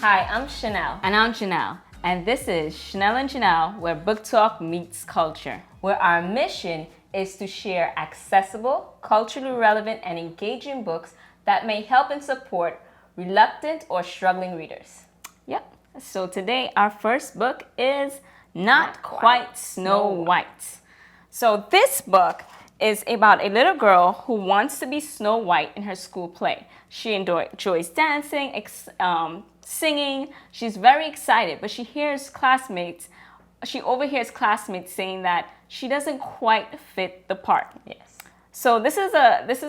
Hi, I'm Shenelle. And I'm Gennelle. And this is Shenelle and Gennelle, where book talk meets culture. Where our mission is to share accessible, culturally relevant, and engaging books that may help and support reluctant or struggling readers. Yep. So today, our first book is Not Quite Snow White. So this book is about a little girl who wants to be Snow White in her school play. She enjoys dancing, singing. She's very excited, but she overhears classmates saying that she doesn't quite fit the part. Yes. So this is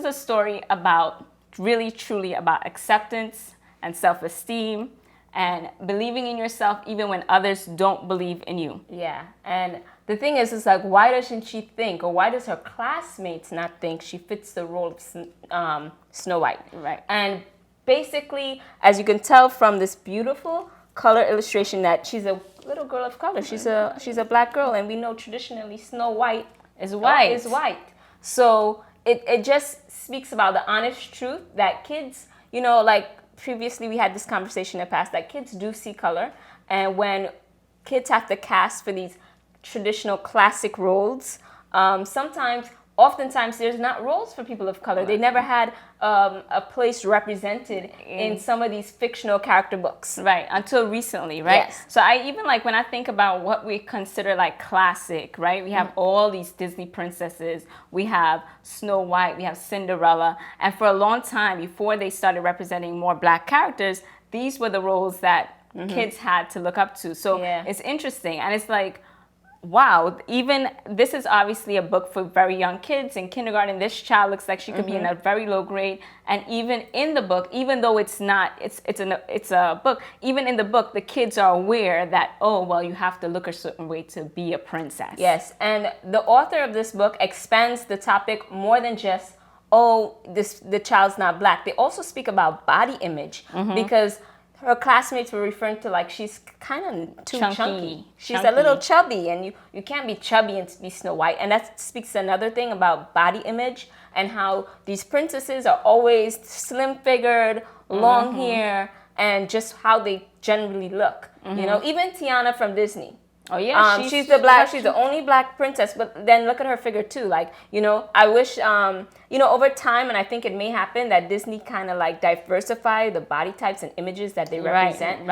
a story about really truly about acceptance and self-esteem and believing in yourself even when others don't believe in you. Yeah, and the thing is like, why doesn't she think, or why does her classmates not think she fits the role of Snow White? Right. And basically, as you can tell from this beautiful color illustration, that she's a little girl of color. She's a black girl, and we know traditionally Snow White is white. Is white. So it just speaks about the honest truth that kids, like previously we had this conversation in the past, that kids do see color, and when kids have to cast for these traditional classic roles, oftentimes there's not roles for people of color. They never had a place represented in some of these fictional character books. Right, until recently, right? Yes. So I even like when I think about what we consider like classic, right? We have all these Disney princesses. We have Snow White, we have Cinderella. And for a long time, before they started representing more black characters, these were the roles that kids had to look up to. So it's interesting. And it's like, wow, even this is obviously a book for very young kids in kindergarten. This child looks like she could be in a very low grade, and even in the book, even though it's a book, even in the book, the kids are aware that, oh, well, you have to look a certain way to be a princess. Yes, and the author of this book expands the topic more than just, oh, the child's not black. They also speak about body image, because her classmates were referring to, like, she's kind of too chunky. She's a little chubby, and you can't be chubby and be Snow White. And that speaks to another thing about body image and how these princesses are always slim-figured, long hair, and just how they generally look. Even Tiana from Disney. Oh yeah, she's the only black princess, but then look at her figure too. Like, I wish, over time, and I think it may happen, that Disney kind of like diversify the body types and images that they represent,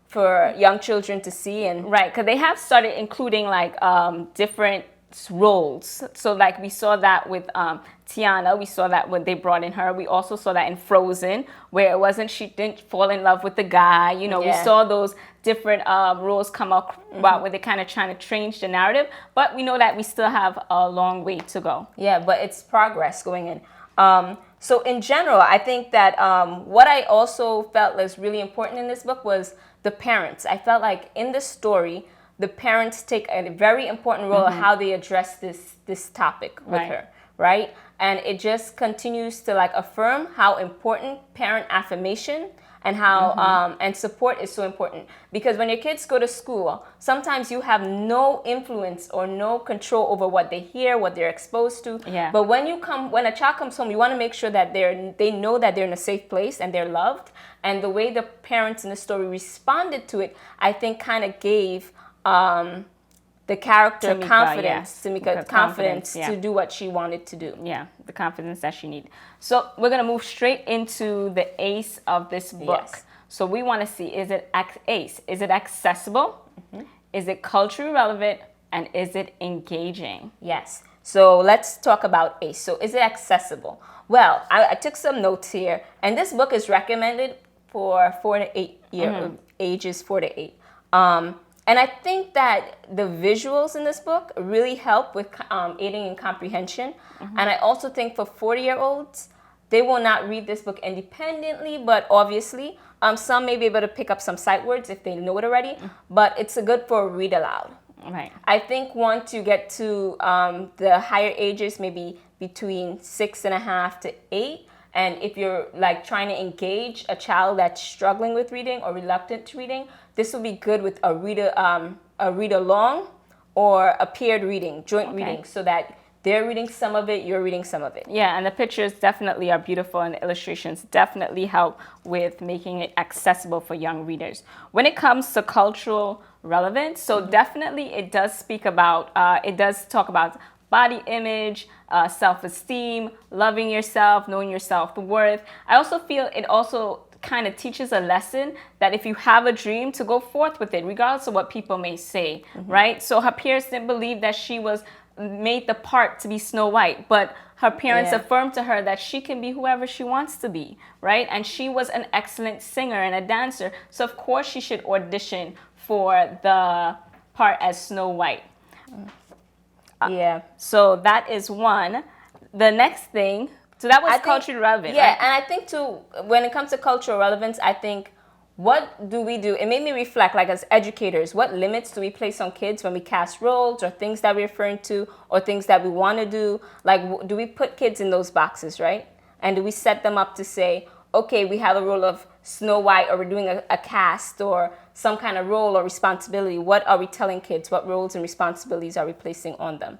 for young children to see. And because they have started including like different roles. So like we saw that with Tiana, we saw that when they brought in her. We also saw that in Frozen, where she didn't fall in love with the guy. We saw those different roles come up where they're kind of trying to change the narrative. But we know that we still have a long way to go. Yeah, but it's progress going in. So in general, I think that what I also felt was really important in this book was the parents. I felt like in this story, the parents take a very important role of how they address this topic with her, right? And it just continues to like affirm how important parent affirmation and how and support is so important. Because when your kids go to school, sometimes you have no influence or no control over what they hear, what they're exposed to. Yeah. But when a child comes home, you want to make sure that they know that they're in a safe place and they're loved. And the way the parents in the story responded to it, I think kind of gave the character Tameika confidence to do what she wanted to do. Yeah, the confidence that she needed. So we're going to move straight into the ace of this book. Yes. So we want to see, is it accessible? Is it culturally relevant? And is it engaging? Yes. So let's talk about ace. So is it accessible? Well, I took some notes here, and this book is recommended for 4 to 8 ages 4 to 8. And I think that the visuals in this book really help with aiding in comprehension. And I also think for 40-year-olds, they will not read this book independently, but obviously some may be able to pick up some sight words if they know it already, but it's good for a read aloud. Right. I think once you get to the higher ages, maybe between 6.5 to 8, and if you're like trying to engage a child that's struggling with reading or reluctant to reading, this will be good with a read along or a paired reading, joint reading, so that they're reading some of it, you're reading some of it. Yeah, and the pictures definitely are beautiful, and the illustrations definitely help with making it accessible for young readers. When it comes to cultural relevance, so definitely it does speak about, it does talk about body image, self-esteem, loving yourself, knowing your self-worth. I also feel it also kind of teaches a lesson that if you have a dream, to go forth with it, regardless of what people may say, right? So her peers didn't believe that she was made the part to be Snow White, but her parents affirmed to her that she can be whoever she wants to be, right? And she was an excellent singer and a dancer, so of course she should audition for the part as Snow White. So that is one. The next thing, so that was culturally relevant. Yeah, right? and I think too, when it comes to cultural relevance, I think, what do we do? It made me reflect, like as educators, what limits do we place on kids when we cast roles or things that we're referring to or things that we want to do? Like, do we put kids in those boxes, right? And do we set them up to say, okay, we have a role of Snow White, or we're doing a cast or some kind of role or responsibility. What are we telling kids? What roles and responsibilities are we placing on them?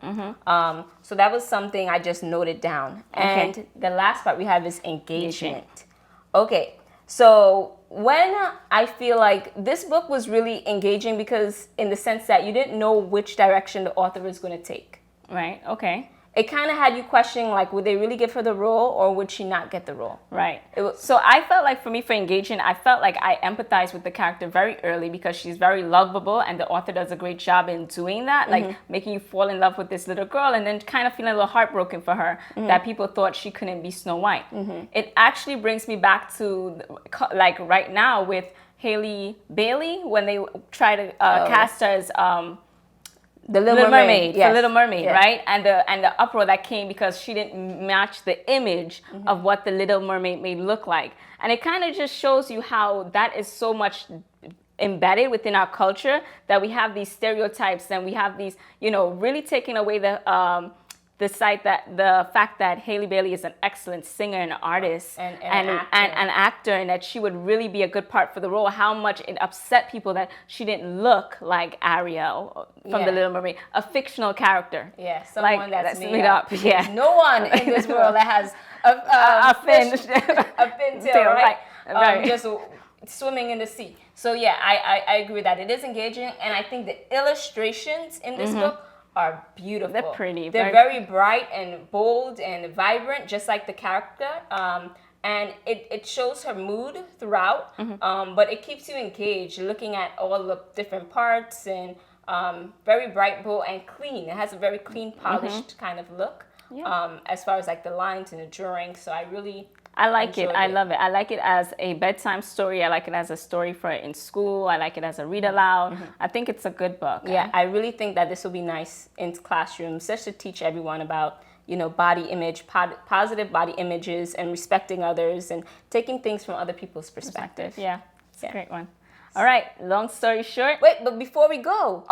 So that was something I just noted down. And the last part we have is engagement. Okay, so when I feel like this book was really engaging, because in the sense that you didn't know which direction the author was going to take. Right, okay. It kind of had you questioning, like, would they really give her the role or would she not get the role? Right. So I felt like, for me, for engagement, I felt like I empathized with the character very early because she's very lovable, and the author does a great job in doing that, like making you fall in love with this little girl, and then kind of feeling a little heartbroken for her that people thought she couldn't be Snow White. It actually brings me back to, like, right now with Halle Bailey, when they try to cast her as the Little Mermaid, the Little Mermaid, right? And the uproar that came because she didn't match the image of what the Little Mermaid may look like. And it kind of just shows you how that is so much embedded within our culture, that we have these stereotypes and we have these, really taking away the fact that Halle Bailey is an excellent singer and artist and an actor, and that she would really be a good part for the role. How much it upset people that she didn't look like Ariel from The Little Mermaid, a fictional character. Yeah, someone that's made up. Yeah, no one in this world that has a fin tail, right? Just swimming in the sea. So yeah, I agree with that. It is engaging, and I think the illustrations in this book are beautiful. They're pretty. They're very bright and bold and vibrant, just like the character. And it shows her mood throughout, but it keeps you engaged, looking at all the different parts, and very bright, bold, and clean. It has a very clean, polished kind of look, as far as like the lines and the drawing. So I like it. I love it. I like it as a bedtime story. I like it as a story for in school. I like it as a read aloud. I think it's a good book. Yeah, I really think that this will be nice in classrooms, just to teach everyone about, body image, positive body images, and respecting others, and taking things from other people's perspective. Yeah, it's a great one. All right, long story short. Wait, but before we go,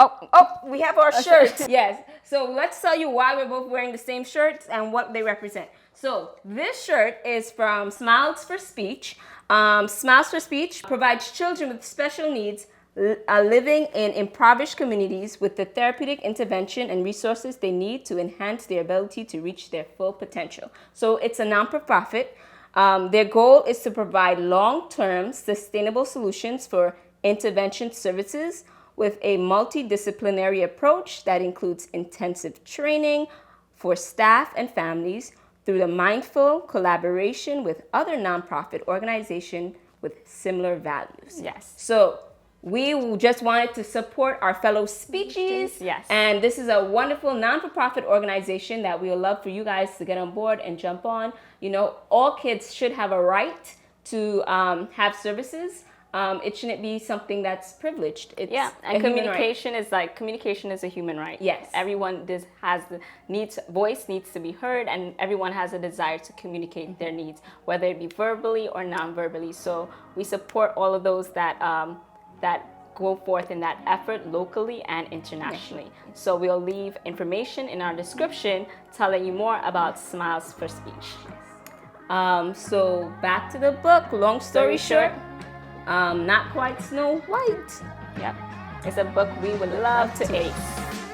we have our shirts. Yes, so let's tell you why we're both wearing the same shirts and what they represent. So this shirt is from Smiles for Speech. Smiles for Speech provides children with special needs living in impoverished communities with the therapeutic intervention and resources they need to enhance their ability to reach their full potential. So it's a non-profit. Their goal is to provide long-term sustainable solutions for intervention services with a multidisciplinary approach that includes intensive training for staff and families through the mindful collaboration with other nonprofit organizations with similar values. Yes. So we just wanted to support our fellow speechies. Yes. And this is a wonderful non-for-profit organization that we would love for you guys to get on board and jump on. All kids should have a right to have services. It shouldn't be something that's privileged. It's and communication is a human right. Yes. Everyone has voice needs to be heard, and everyone has a desire to communicate their needs, whether it be verbally or non-verbally. So we support all of those that go forth in that effort locally and internationally. So we'll leave information in our description telling you more about Smiles for Speech. So back to the book. Long story short, not quite Snow White. Yep. It's a book we would love to ace.